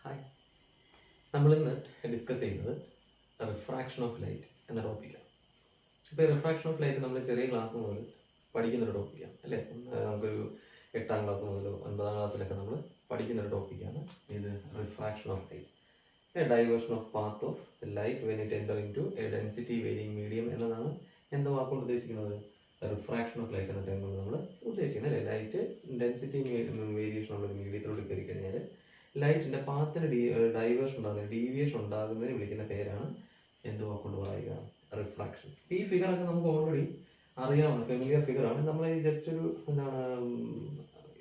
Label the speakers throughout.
Speaker 1: Hi, നമ്മളിന്ന് discuss ചെയ്യുന്നത് refraction of light എന്ന ടോപ്പിക്കാണ്. ഇപ്പോൾ റിഫ്രാക്ഷൻ ഓഫ് ലൈറ്റ് നമ്മൾ ചെറിയ ക്ലാസ് മുതൽ പഠിക്കുന്നൊരു ടോപ്പിക്കാണ് അല്ലേ. നമുക്കൊരു 8ാം ക്ലാസ് മുതലോ 9ാം ക്ലാസ്സിലൊക്കെ നമ്മൾ പഠിക്കുന്നൊരു ടോപ്പിക്കാണ് ഇത് refraction of light. Diversion of path of light when it enter into a density varying medium എന്നതാണ് എന്താ വാക്കുകൊണ്ട് ഉദ്ദേശിക്കുന്നത്. റിഫ്രാക്ഷൻ ഓഫ് ലൈറ്റ് എന്ന ടൈം കൊണ്ട് നമ്മൾ ഉദ്ദേശിക്കുന്നത് അല്ലേ, ലൈറ്റ് ഡെൻസിറ്റി വേരിയേഷൻ ഉള്ള ഒരു മീഡിയത്തിലൂടെ കയറി കഴിഞ്ഞാൽ ലൈറ്റിന്റെ പാത്തിന് ഡൈവേർഷൻ ഉണ്ടാകുന്നത്, ഡീവിയേഷൻ ഉണ്ടാകുന്നതിന് വിളിക്കുന്ന പേരാണ് എന്ത് വാക്കുകൊണ്ട് പറയുക, റിഫ്രാക്ഷൻ. ഈ ഫിഗറൊക്കെ നമുക്ക് ഓൾറെഡി അറിയാവുന്ന ഫെമിലിയർ ഫിഗറാണ്. നമ്മൾ ജസ്റ്റ് ഒരു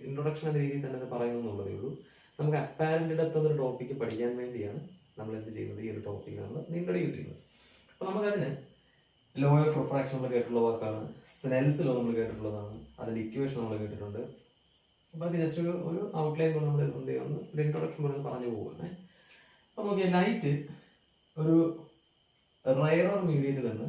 Speaker 1: ഇൻട്രൊഡക്ഷൻ എന്ന രീതിയിൽ തന്നെ പറയുന്നു എന്നുള്ളതേ ഉള്ളൂ. നമുക്ക് അപ്പാരന്റ് ഡെപ്ത് എന്നൊരു ടോപ്പിക്ക് പഠിക്കാൻ വേണ്ടിയാണ് നമ്മൾ എന്ത് ചെയ്യുന്നത്, ഈ ഒരു ടോപ്പിക്ക് നമ്മൾ ഇൻട്രൊഡ്യൂസ് ചെയ്യുന്നത്. അപ്പോൾ നമുക്കതിന് ലോ ഓഫ് റിഫ്രാക്ഷൻ നമ്മൾ കേട്ടിട്ടുള്ള വാക്കാണ്, സ്നെൽസ് ലോ നമ്മൾ കേട്ടിട്ടുള്ളതാണ്, അതിന്റെ ഇക്വേഷൻ നമ്മൾ കേട്ടിട്ടുണ്ട്. അപ്പോൾ അത് ജസ്റ്റ് ഒരു ഔട്ട്ലൈൻ കൊണ്ട് നമ്മൾ എന്ത് ചെയ്യുന്നു, ഒരു ഇൻട്രൊഡക്ഷൻ പോലെ പറഞ്ഞു പോകുന്നത്. അപ്പോൾ നോക്കിയാൽ ലൈറ്റ് ഒരു റയറർ മീഡിയത്തിൽ നിന്ന്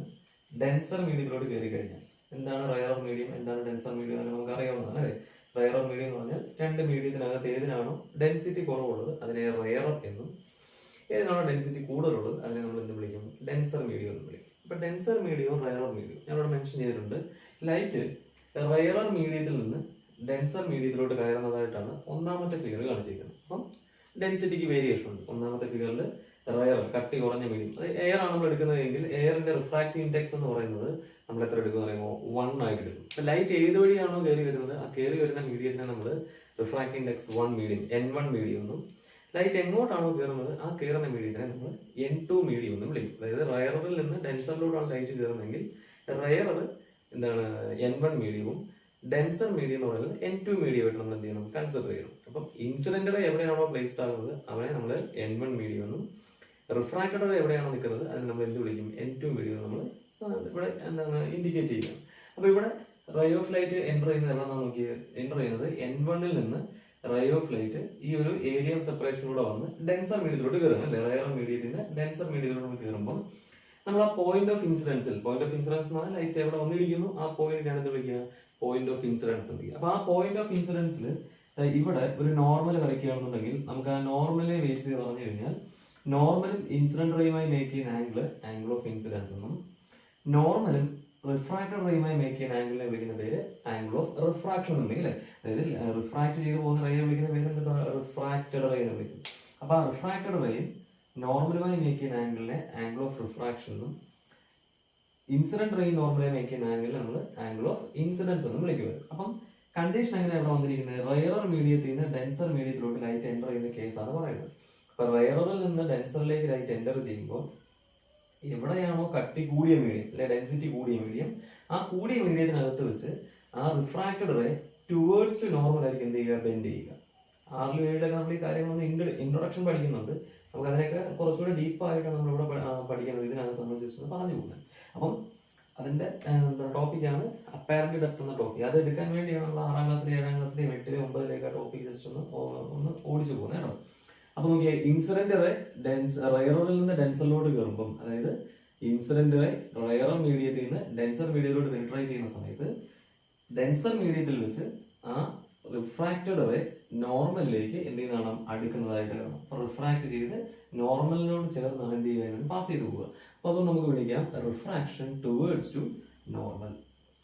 Speaker 1: ഡെൻസർ മീഡിയത്തിലോട്ട് കയറി കഴിഞ്ഞാൽ എന്താണ് റയറർ മീഡിയം, എന്താണ് ഡെൻസർ മീഡിയം എന്നൊക്കെ നമുക്ക് അറിയാവുന്നതാണ് അല്ലേ. റയറർ മീഡിയം എന്ന് പറഞ്ഞാൽ രണ്ട് മീഡിയത്തിനകത്ത് ഏതിനാണോ ഡെൻസിറ്റി കുറവുള്ളത് അതിനെ റയറർ എന്നും, ഏതിനാണോ ഡെൻസിറ്റി കൂടുതലുള്ളത് അതിനെ നമ്മൾ എന്ത് വിളിക്കും, ഡെൻസർ മീഡിയം എന്ന് വിളിക്കും. ഇപ്പൊ ഡെൻസർ മീഡിയവും റയറർ മീഡിയവും ഞാനിവിടെ മെൻഷൻ ചെയ്തിട്ടുണ്ട്. ലൈറ്റ് റയറർ മീഡിയത്തിൽ നിന്ന് ഡെൻസർ മീഡിയത്തിലോട്ട് കയറുന്നതായിട്ടാണ് ഒന്നാമത്തെ ഫിഗർ കാണിച്ചിരിക്കുന്നത്. അപ്പം ഡെൻസിറ്റിക്ക് വേരിയേഷൻ ഉണ്ട്. ഒന്നാമത്തെ ഫിഗറിൽ റയർ കട്ടി കുറഞ്ഞ മീഡിയം, അത് എയർ ആണ് നമ്മൾ എടുക്കുന്നതെങ്കിൽ എയറിന്റെ റിഫ്രാക്റ്റീവ് ഇൻഡെക്സ് എന്ന് പറയുന്നത് നമ്മൾ എത്ര എടുക്കും പറയുമ്പോൾ 1 ആയിട്ട് എടുക്കും. ലൈറ്റ് ഏത് വഴിയാണോ കയറി വരുന്നത് ആ കയറി വരുന്ന മീഡിയത്തിനെ നമ്മൾ refractive index 1 medium N1 medium എന്നും, ലൈറ്റ് എങ്ങോട്ടാണോ കയറുന്നത് ആ കയറുന്ന മീഡിയത്തിനെ നമ്മൾ N2 മീഡിയം എന്നും വിളിക്കും. അതായത് റയറിൽ നിന്ന് ഡെൻസറിലോട്ടാണ് ലൈറ്റ് കയറുന്നതെങ്കിൽ റയർ എന്താണ് N1 മീഡിയവും ഡെൻസർ മീഡിയം എന്ന് പറയുന്നത് N2 മീഡിയം ആയിട്ട് നമ്മൾ എന്ത് ചെയ്യണം, കൺസിഡർ ചെയ്യണം. അപ്പം ഇൻസിഡന്റ് റേ എവിടെയാണോ പ്ലേസ്ഡ് ആകുന്നത് അവനെ നമ്മൾ N1 മീഡിയം എന്നും, റിഫ്രാക്റ്റഡ് റേ എവിടെയാണോ നിൽക്കുന്നത് അതിന് നമ്മൾ എന്ത് വിളിക്കും, N2 മീഡിയം നമ്മൾ ഇവിടെ എന്താണ് ഇൻഡിക്കേറ്റ് ചെയ്യുക. അപ്പൊ ഇവിടെ റേ ഓഫ് ലൈറ്റ് എൻ്റർ ചെയ്യുന്നത് എവിടെയാണെന്ന് നോക്കിയത്, എൻ്റർ ചെയ്യുന്നത് N1-ൽ നിന്ന് റേ ഓഫ് ലൈറ്റ് ഈ ഒരു ഏരിയ സെപ്പറേഷനിലൂടെ വന്ന് ഡെൻസർ മീഡിയത്തിലോട്ട് കയറുകയാണ് അല്ലെ. റയർ മീഡിയത്തിന്റെ ഡെൻസർ മീഡിയത്തിലോട്ട് കയറുമ്പോൾ നമ്മൾ ആ പോയിന്റ് ഓഫ് ഇൻസിഡൻസിൽ, പോയിന്റ് ഓഫ് ഇൻസിഡൻസ് എന്ന് പറഞ്ഞാൽ ലൈറ്റ് എവിടെ വന്നിരിക്കുന്നു ആ പോയിന്റിനാണ് എന്ത് വിളിക്കുക, പോയിന്റ് ഓഫ് ഇൻസിഡൻസ് എന്ന് വിളിക്കുക. അപ്പൊ ആ പോയിന്റ് ഓഫ് ഇൻസിഡൻസിൽ ഇവിടെ ഒരു നോർമൽ വരയ്ക്കുകയാണെന്നുണ്ടെങ്കിൽ നമുക്ക് ആ നോർമലെ ബേസ് ചെയ്ത് പറഞ്ഞു കഴിഞ്ഞാൽ നോർമലും ഇൻസിഡന്റ് റേയുമായി മേക്ക് ചെയ്യുന്ന ആംഗിൾ ഓഫ് ഇൻസിഡൻസ് എന്നും, നോർമലും റിഫ്രാക്റ്റഡ് റേയുമായി മേക്ക് ചെയ്യുന്ന ആംഗിളിനെ വിളിക്കുന്ന പേര് ആംഗിൾ ഓഫ് റിഫ്രാക്ഷൻ എന്നുണ്ടെങ്കിൽ അല്ലെ. അതായത് റിഫ്രാക്ട് ചെയ്ത് പോകുന്ന റേയെ വിളിക്കുന്ന പേര് എന്താ, റിഫ്രാക്റ്റഡ് റേ എന്ന് വിളിക്കും. അപ്പൊ ആ റിഫ്രാക്റ്റഡ് റേയും നോർമലുമായി മേക്ക് ചെയ്യുന്ന ആംഗിളിനെ ആംഗിൾ ഓഫ് റിഫ്രാക്ഷൻ എന്നും, ഇൻസിഡന്റ് റേ നോർമലായി മേക്ക് ചെയ്യുന്ന ആംഗിളിൽ നമ്മൾ ആംഗിൾ ഓഫ് ഇൻസിഡൻസ് എന്നും വിളിക്കുന്നത്. അപ്പം കണ്ടീഷൻ എങ്ങനെ ഇവിടെ വന്നിരിക്കുന്നത്, റയറർ മീഡിയത്തിൽ നിന്ന് ഡെൻസർ മീഡിയത്തിലോട്ട് ലൈറ്റ് എൻ്റർ ചെയ്യുന്ന കേസാണ് പറയുന്നത്. അപ്പൊ റയറിൽ നിന്ന് ഡെൻസറിലേക്ക് ലൈറ്റ് എൻ്റർ ചെയ്യുമ്പോൾ എവിടെയാണോ കട്ടി കൂടിയ മീഡിയം അല്ലെ, ഡെൻസിറ്റി കൂടിയ മീഡിയം, ആ കൂടിയ മീഡിയത്തിനകത്ത് വെച്ച് ആ refracted ray towards to normal ആയിരിക്കും എന്ത് ചെയ്യുക, ബെൻഡ് ചെയ്യുക. 6 7 നമ്മൾ ഈ കാര്യങ്ങളൊന്നും ഇൻട്രൊഡക്ഷൻ പഠിക്കുന്നുണ്ട്. നമുക്ക് അതിനൊക്കെ കുറച്ചുകൂടി ഡീപ്പായിട്ടാണ് നമ്മളിവിടെ പഠിക്കുന്നത്. ഇതിനകത്ത് നമ്മൾ ജസ്റ്റ് ഒന്ന് പറഞ്ഞു പോകുന്നത്. അപ്പം അതിന്റെ ടോപ്പിക്കാണ് അപ്പാരന്റ് ഡെപ്ത് എന്ന ടോപ്പിക്. അത് എടുക്കാൻ വേണ്ടിയാണ് നമ്മൾ 6ാം ക്ലാസ്സിലെ 7ാം ക്ലാസ്സിലെ 8ലെ 9ലേക്ക് ആ ടോപ്പിക് ജസ്റ്റ് ഒന്ന് ഓടിച്ചു പോകുന്നത് കേട്ടോ. അപ്പൊ നോക്കിയാൽ ഇൻസിഡന്റ് റേ റയറിൽ നിന്ന് ഡെൻസറിലോട്ട് കയറുമ്പം, അതായത് ഇൻസിഡന്റ് റേ റയറർ മീഡിയത്തിൽ നിന്ന് ഡെൻസർ മീഡിയത്തിലോട്ട് പെനിട്രേറ്റ് ചെയ്യുന്ന സമയത്ത് ഡെൻസർ മീഡിയത്തിൽ വെച്ച് ആ റിഫ്രാക്റ്റഡ് റേ നോർമലിലേക്ക് എന്ത് ചെയ്യുന്നതാണ്, അടുക്കുന്നതായിട്ട് കാണാം. അപ്പൊ റിഫ്രാക്ട് ചെയ്ത് നോർമലിനോട് ചേർന്നാണ് എന്ത് ചെയ്യാൻ പാസ് ചെയ്ത് പോവുക. അപ്പൊ അതുകൊണ്ട് നമുക്ക് വിളിക്കാം റിഫ്രാക്ഷൻ ടുവേർഡ്സ് ടു നോർമൽ.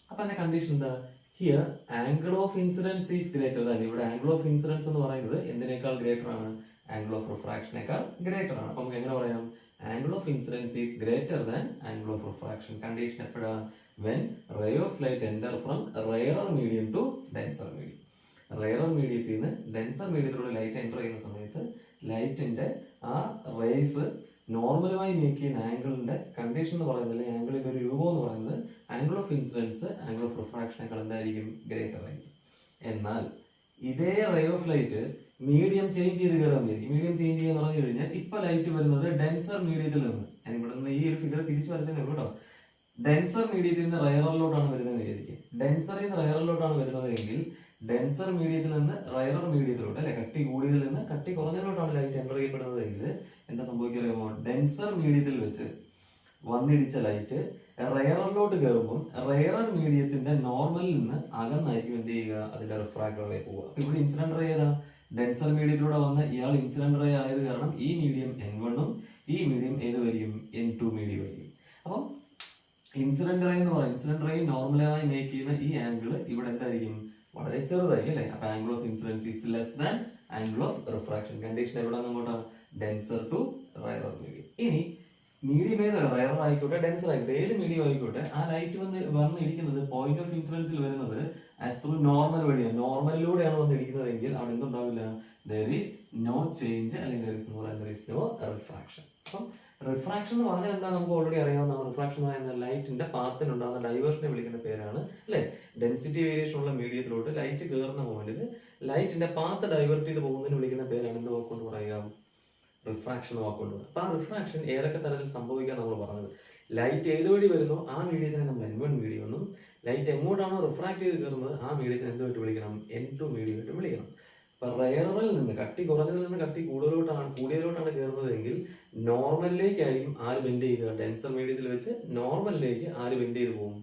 Speaker 1: അപ്പൊ അതിന്റെ കണ്ടീഷൻ എന്താ, here angle of incidence is greater than. ഇവിടെ ആംഗിൾ ഓഫ് ഇൻസിഡൻസ് എന്ന് പറയുന്നത് എന്തിനേക്കാൾ ഗ്രേറ്റർ ആണ്, ആംഗിൾ ഓഫ് റിഫ്രാക്ഷനേക്കാൾ ഗ്രേറ്റർ ആണ്. അപ്പൊ നമുക്ക് എങ്ങനെ പറയാം, angle of incidence is greater than angle of refraction. Condition എപ്പോഴാണ്, when ray of light enter from rarer medium to denser medium. Rarer മീഡിയത്തിൽ നിന്ന് ഡെൻസർ മീഡിയത്തിലൂടെ ലൈറ്റ് എൻ്റർ ചെയ്യുന്ന സമയത്ത് ലൈറ്റിന്റെ ആ റേസ് നോർമലുമായി മേക്ക് ചെയ്യുന്ന ആംഗിളിന്റെ കണ്ടീഷൻ എന്ന് പറയുന്നത്, ആംഗിളിന്റെ ഒരു രൂപം എന്ന് പറയുന്നത് angle of incidence angle of റിഫ്രാക്ഷനേക്കാൾ എന്തായിരിക്കും, ഗ്രേറ്റർ ആയിരിക്കും. എന്നാൽ ഇതേ ray of light medium change ചെയ്ത് കയറാൻ വിചാരിക്കും. മീഡിയം ചേഞ്ച് ചെയ്യാന്ന് പറഞ്ഞു കഴിഞ്ഞാൽ ഇപ്പൊ ലൈറ്റ് വരുന്നത് ഡെൻസർ മീഡിയത്തിൽ നിന്ന്, ഞാൻ ഇവിടെ നിന്ന് ഈ ഒരു ഫിഗർ തിരിച്ചു വരച്ചേ കേട്ടോ, ഡെൻസർ മീഡിയത്തിൽ നിന്ന് റയറിലോട്ടാണ് വരുന്നത് വിചാരിക്കും. ഡെൻസറിൽ നിന്ന് റയറിലോട്ടാണ് വരുന്നത് എങ്കിൽ ഡെൻസർ മീഡിയത്തിൽ നിന്ന് റയറർ മീഡിയത്തിലോട്ട് അല്ലെ, കട്ടി കൂടിയതിൽ നിന്ന് കട്ടി കുറഞ്ഞതിലോട്ടാണ് ലൈറ്റ് എൻ്റർ ചെയ്യപ്പെടുന്നത് എങ്കിൽ എന്താ സംഭവിക്കുമോ, ഡെൻസർ മീഡിയത്തിൽ വെച്ച് വന്നിടിച്ച ലൈറ്റ് റയറിലോട്ട് കയറുമ്പോൾ റയറർ മീഡിയത്തിന്റെ നോർമലിൽ നിന്ന് അകന്നായിരിക്കും എന്ത് ചെയ്യുക, അതിന്റെ റിഫ്രാക്റ്റർ റേ പോവുക. ഇവിടെ ഇൻസിഡന്റ് റേ ഏതാ, ഡെൻസർ മീഡിയത്തിലൂടെ വന്ന ഇയാൾ ഇൻസിഡന്റ് റേ ആയത് കാരണം ഈ മീഡിയം N1 ഈ മീഡിയം ഏത് വരും N2 മീഡിയം വരും. അപ്പം ഇൻസിഡന്റ് റേ എന്ന് പറയുന്നത് ഇൻസിഡന്റ് റേ നോർമലായി മേക്ക് ചെയ്യുന്ന ഈ ആംഗിൾ ഇവിടെ എന്തായിരിക്കും വളരെ ചെറുതായിരിക്കും അല്ലേ. അപ്പൊ angle of incidence is less than angle of refraction. Condition എവിടെ നിന്നോട്ടാ ഡെൻസർ ടു റയറർ മീഡിയം. ഇനി മീഡിയം ഏത് റയറർ ആയിക്കോട്ടെ ഡെൻസർ ആയിക്കോട്ടെ ഏത് മീഡിയം ആയിക്കോട്ടെ ആ ലൈറ്റ് വന്ന് ഇരിക്കുന്നത് പോയിന്റ് ഓഫ് ഇൻസിഡൻസിൽ വരുന്നത് ആസ് ത്രൂ നോർമൽ വഴിയാണ്. നോർമലിലൂടെയാണ് വന്ന് ഇരിക്കുന്നതെങ്കിൽ അവിടെ എന്തുണ്ടാവില്ല there is no change അല്ലെങ്കിൽ there is no refraction. അപ്പം റിഫ്രാക്ഷൻ എന്ന് പറഞ്ഞാൽ എന്താ നമുക്ക് ഓൾറെഡി അറിയാവുന്ന റിഫ്രാക്ഷൻ എന്ന് പറയുന്ന ലൈറ്റിന്റെ പാത്തിനുണ്ടാകുന്ന ഡൈവേർഷനെ വിളിക്കുന്ന പേരാണ് അല്ലെ. ഡെൻസിറ്റി വേരിയേഷൻ ഉള്ള മീഡിയത്തിലോട്ട് ലൈറ്റ് കയറുന്ന മൊമെന്റിൽ ലൈറ്റിന്റെ പാത്ത് ഡൈവേർട്ട് ചെയ്ത് പോകുന്നതിന് വിളിക്കുന്ന പേരാണ് എന്ത് വാക്കുകൊണ്ട് പറയാം റിഫ്രാക്ഷൻ വാക്കുകൊണ്ട് പറയാം. അപ്പൊ ആ റിഫ്രാക്ഷൻ ഏതൊക്കെ തരത്തിൽ സംഭവിക്കാൻ നമ്മൾ പറഞ്ഞത് ലൈറ്റ് ഏത് വഴി വരുന്നോ ആ മീഡിയത്തിനെ നമ്മൾ N1 മീഡിയം എന്നും ലൈറ്റ് എങ്ങോട്ടാണോ റിഫ്രാക്ട് ചെയ്ത് കയറുന്നത് ആ മീഡിയത്തിന് എന്തുമായിട്ട് വിളിക്കണം N2 മീഡിയം ആയിട്ട് വിളിക്കണം. അപ്പൊ റയറിൽ നിന്ന് കട്ടി കുറഞ്ഞതിൽ നിന്ന് കട്ടി കൂടിയതിലോട്ടാണ് കയറുന്നതെങ്കിൽ നോർമലിലേക്കായിരിക്കും ആര് ബെൻഡ് ചെയ്യുക ഡെൻസർ മീഡിയത്തിൽ വെച്ച് നോർമലിലേക്ക് ആര് ബെൻഡ് ചെയ്ത് പോകും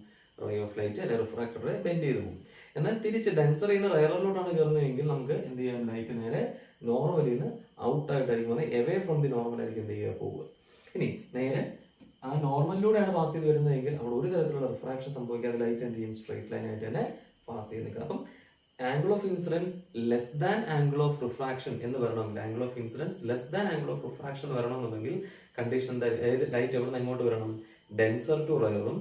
Speaker 1: റേ ഓഫ് ലൈറ്റ് അല്ലെ റിഫ്രാക്ടർ റേ ബെൻഡ് ചെയ്ത് പോകും. എന്നാൽ തിരിച്ച് ഡെൻസർ ചെയ്യുന്ന റയറിലോട്ടാണ് കയറുന്നതെങ്കിൽ നമുക്ക് എന്ത് ചെയ്യാം ലൈറ്റ് നേരെ നോർമലിൽ നിന്ന് ഔട്ടായിട്ടായിരിക്കും വന്ന് എവേ ഫ്രം ദി നോർമൽ ആയിരിക്കും എന്ത് ചെയ്യുക പോവുക. ഇനി നേരെ ആ നോർമലിലൂടെയാണ് പാസ് ചെയ്ത് വരുന്നതെങ്കിൽ അവിടെ ഒരു തരത്തിലുള്ള റിഫ്രാക്ഷൻ സംഭവിക്കാതെ ലൈറ്റ് എന്ത് ചെയ്യും സ്ട്രേറ്റ് ലൈൻ ആയിട്ട് തന്നെ പാസ് ചെയ്ത് നിൽക്കുക. അപ്പം angle of incidence less than angle of refraction എന്ന് വരണമെങ്കിൽ angle of incidence less than angle of refraction വരണമെന്നുണ്ടെങ്കിൽ കണ്ടീഷൻ എന്താ ഏത് ലൈറ്റ് എവിടെ നിന്ന് എങ്ങോട്ട് വരണം ഡെൻസർ ടു റയറും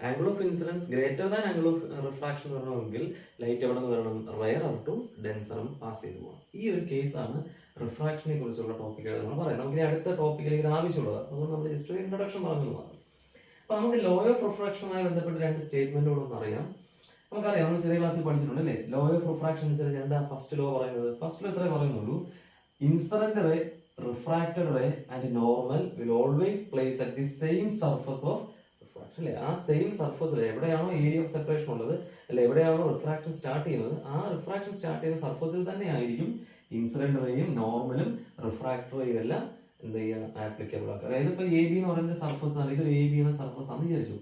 Speaker 1: angle of incidence greater than angle of refraction വരണമെങ്കിൽ ലൈറ്റ് എവിടെ നിന്ന് വരണം റയർ ടു ഡെൻസറും പാസ് ചെയ്ത് പോകണം. ഈ ഒരു കേസാണ് റിഫ്രാക്ഷനെ കുറിച്ചുള്ള ടോപ്പിക്കുകൾ നമ്മൾ പറയാം. നമുക്ക് അടുത്ത ടോപ്പിക്കിലേക്ക് ഇത് ആവശ്യമുള്ളത് അതുകൊണ്ട് നമ്മൾ ജസ്റ്റ് ഒരു ഇൻട്രൊഡക്ഷൻ പറഞ്ഞു മാറും. അപ്പൊ നമുക്ക് ലോ ഓഫ് റിഫ്രാക്ഷനുമായി ബന്ധപ്പെട്ട് രണ്ട് സ്റ്റേറ്റ്മെന്റുകളൊന്നും അറിയാം. നമുക്കറിയാം നമ്മൾ ചെറിയ ക്ലാസ്സിൽ പഠിച്ചിട്ടുണ്ട് അല്ലേ. ലോ ഓഫ് റിഫ്രാക്ഷൻ അനുസരിച്ച് എന്താ ഫസ്റ്റ് ലോ പറയുന്നത് ഫസ്റ്റ് ലോ എത്രേ പറയുന്നുള്ളൂ incident ray refracted ray and normal will always place at the same surface of refraction അല്ലെ. ആ സെയിം സർഫസിൽ എവിടെയാണോ ഏരിയ ഓഫ് സെപ്പറേഷൻ ഉള്ളത് അല്ലെ എവിടെയാണോ റിഫ്രാക്ഷൻ സ്റ്റാർട്ട് ചെയ്യുന്നത് ആ റിഫ്രാക്ഷൻ സ്റ്റാർട്ട് ചെയ്യുന്ന സർഫസിൽ തന്നെ ആയിരിക്കും ഇൻസിഡന്റ് റേയും നോർമലും റിഫ്രാക്ടർ റേയും എല്ലാം എന്ത് ചെയ്യുക ആപ്ലിക്കബിൾ ആക്കുക. അതായത് ഇപ്പൊ AB എന്ന് പറയുന്ന സർഫസ് ആണ് ഇതൊരു AB എന്ന സർഫസ് ആണെന്ന് വിചാരിച്ചു.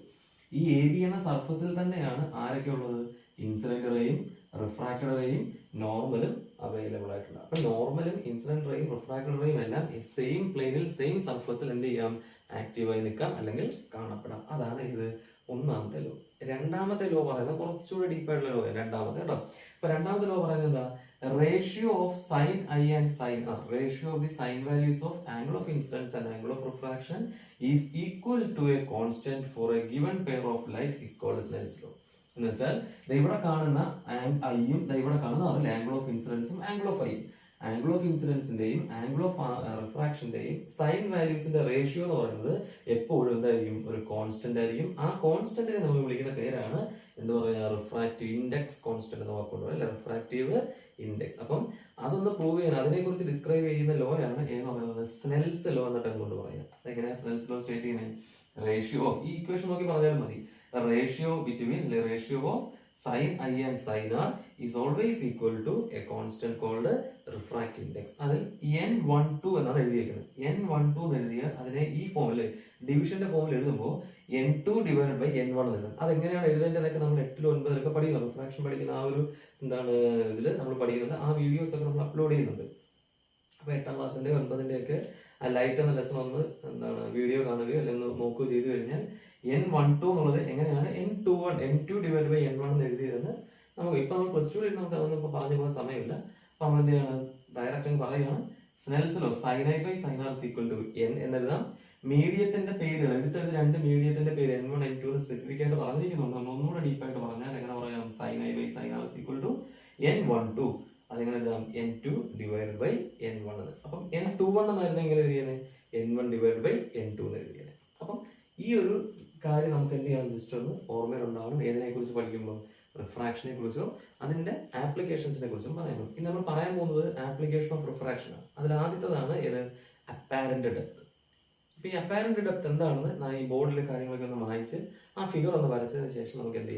Speaker 1: ഈ AB എന്ന സർഫസിൽ തന്നെയാണ് ആരൊക്കെ ഉള്ളത് ഇൻസിഡന്റ് റേയും റിഫ്രാക്റ്റഡ് റേയും നോർമലും അവൈലബിൾ ആയിട്ടുണ്ട്. അപ്പൊ നോർമലും ഇൻസിഡന്റ് റേയും റിഫ്രാക്റ്റഡ് റേയും എല്ലാം സെയിം പ്ലെയിനിൽ സെയിം സർഫസിൽ എന്ത് ചെയ്യാം ആക്റ്റീവായി നിൽക്കാം അല്ലെങ്കിൽ കാണപ്പെടാം. അതാണ് ഇത് ഒന്നാമത്തെ ലോ. രണ്ടാമത്തെ ലോ പറയുന്നത് കുറച്ചുകൂടി ഡീപ്പായിട്ടുള്ള ലോ രണ്ടാമത്തെ കേട്ടോ. അപ്പൊ രണ്ടാമത്തെ ലോ പറയുന്നത് എന്താ ratio of sine i and sine r ratio of the sine values of angle of incidence and angle of refraction is equal to a constant for a given pair of light is called Snell's law. എന്ന് വെച്ചാൽ ഇവിടെ കാണുന്ന ഐയും ഇവിടെ കാണുന്ന angle of ഇൻസിഡൻസും angle of ഐയും angle of ഇൻസിഡൻസിന്റെയും ആംഗിൾ ഓഫ് റിഫ്രാക്ഷന്റെയും സൈൻ വാല്യൂസിന്റെ റേഷ്യോ എന്ന് പറയുന്നത് എപ്പോഴും എന്തായിരിക്കും ഒരു കോൺസ്റ്റന്റ് ആയിരിക്കും. ആ കോൺസ്റ്റന്റിനെ നമ്മൾ വിളിക്കുന്ന പേരാണ് എന്താ പറയുക റിഫ്രാക്റ്റീവ് ഇൻഡെക്സ് കോൺസ്റ്റന്റ് എന്ന് വാക്കുകൊണ്ട് അല്ലെ റിഫ്രാക്റ്റീവ് ഇൻഡെക്സ്. അപ്പം അതൊന്ന് പ്രൂവ് ചെയ്യാൻ അതിനെ കുറിച്ച് ഡിസ്ക്രൈബ് ചെയ്യുന്ന ലോ ആണ് എന്ന് പറയുന്നത് സ്നെൽസ് ലോ എന്നിട്ട് കൊണ്ട് പറയുക. എങ്ങനെയാണ് സ്നെൽസ് ലോ സ്റ്റേറ്റ് ചെയ്യുന്നത് റേഷ്യോ ഓഫ് ഈ ഇക്വേഷൻ നോക്കി പറഞ്ഞാലും മതി ratio between ratio of sin I and sin R is always equal to a constant called refractive index. അതിൽ N12 എന്നാണ് എഴുതിയിരിക്കുന്നത്. N12 എന്ന് എഴുതിയാൽ അതിനെ ഈ ഫോമിൽ ഡിവിഷന്റെ ഫോമിൽ എഴുതുമ്പോൾ N2 ഡിവൈഡ് ബൈ N1 എഴുതും. അതെങ്ങനെയാണ് എഴുതേണ്ടതൊക്കെ നമ്മൾ 8 9 പഠിക്കുന്നു. റിഫ്രാക്ഷൻ പഠിക്കുന്ന ആ ഒരു എന്താണ് ഇതിൽ നമ്മൾ പഠിക്കുന്നുണ്ട്. ആ വീഡിയോസ് ഒക്കെ നമ്മൾ അപ്ലോഡ് ചെയ്യുന്നുണ്ട്. അപ്പൊ 8ാം ക്ലാസ്സിന്റെ 9ന്റെ ഒക്കെ ആ ലൈറ്റ് എന്ന ലെസൺ ഒന്ന് എന്താണ് വീഡിയോ കാണുകയോ അല്ലെങ്കിൽ നോക്കുകയോ ചെയ്തു കഴിഞ്ഞാൽ N12 എന്നുള്ളത് എങ്ങനെയാണ് N2 ഡിവൈഡ് ബൈ N1 എന്ന് എഴുതിയതെന്ന് നമുക്ക് ഇപ്പൊ നമ്മൾ പ്ലസ് ടു നമുക്ക് അതൊന്നും ഇപ്പൊ പറഞ്ഞു പോകാൻ സമയമില്ല. അപ്പൊ നമ്മൾ എന്ത് ചെയ്യാണ് ഡയറക്റ്റ് പറയുകയാണ് Snell's law sine i by sine r equal to N എന്നെഴുതാം. മീഡിയത്തിന്റെ പേരുകൾ എടുത്തെടുത്ത് രണ്ട് മീഡിയത്തിന്റെ പേര് N1 N2 എന്ന് സ്പെസിഫിക് ആയിട്ട് പറഞ്ഞിരിക്കുന്നുണ്ട്. നമ്മൾ ഒന്നുകൂടെ ഡീപ്പായിട്ട് പറഞ്ഞാൽ എങ്ങനെ പറയാം sine i by sine r equal to N12 അതെങ്ങനെ എഴുതാം N2 ഡിവൈഡ് ബൈ N1 എന്ന്. അപ്പം N21 എന്നായിരുന്നു എങ്ങനെ എഴുതിയത് N1 ഡിവൈഡ് ബൈ N2 എന്ന് എഴുതിയത്. അപ്പം ഈ ഒരു കാര്യം നമുക്ക് എന്ത് ചെയ്യണം ജസ്റ്റ് ഒന്ന് ഓർമ്മയിലുണ്ടാവണം. ഏതിനെ കുറിച്ച് പഠിക്കുമ്പോൾ റിഫ്രാക്ഷനെ കുറിച്ചും അതിന്റെ ആപ്ലിക്കേഷൻസിനെ കുറിച്ചും പറയണം. ഇനി നമ്മൾ പറയാൻ പോകുന്നത് ആപ്ലിക്കേഷൻ ഓഫ് റിഫ്രാക്ഷൻ ആണ്. അതിൽ ആദ്യത്തേതാണ് ഏത് അപ്പാരന്റ് ഡെപ്ത്. അപ്പൊ ഈ അപ്പാരന്റ് ഡെപ്ത് എന്താണെന്ന് ഞാൻ ഈ ബോർഡിലെ കാര്യങ്ങളൊക്കെ ഒന്ന് വായിച്ച് ആ ഫിഗർ ഒന്ന് വരച്ചതിന് ശേഷം നമുക്ക് എന്ത് ചെയ്യാം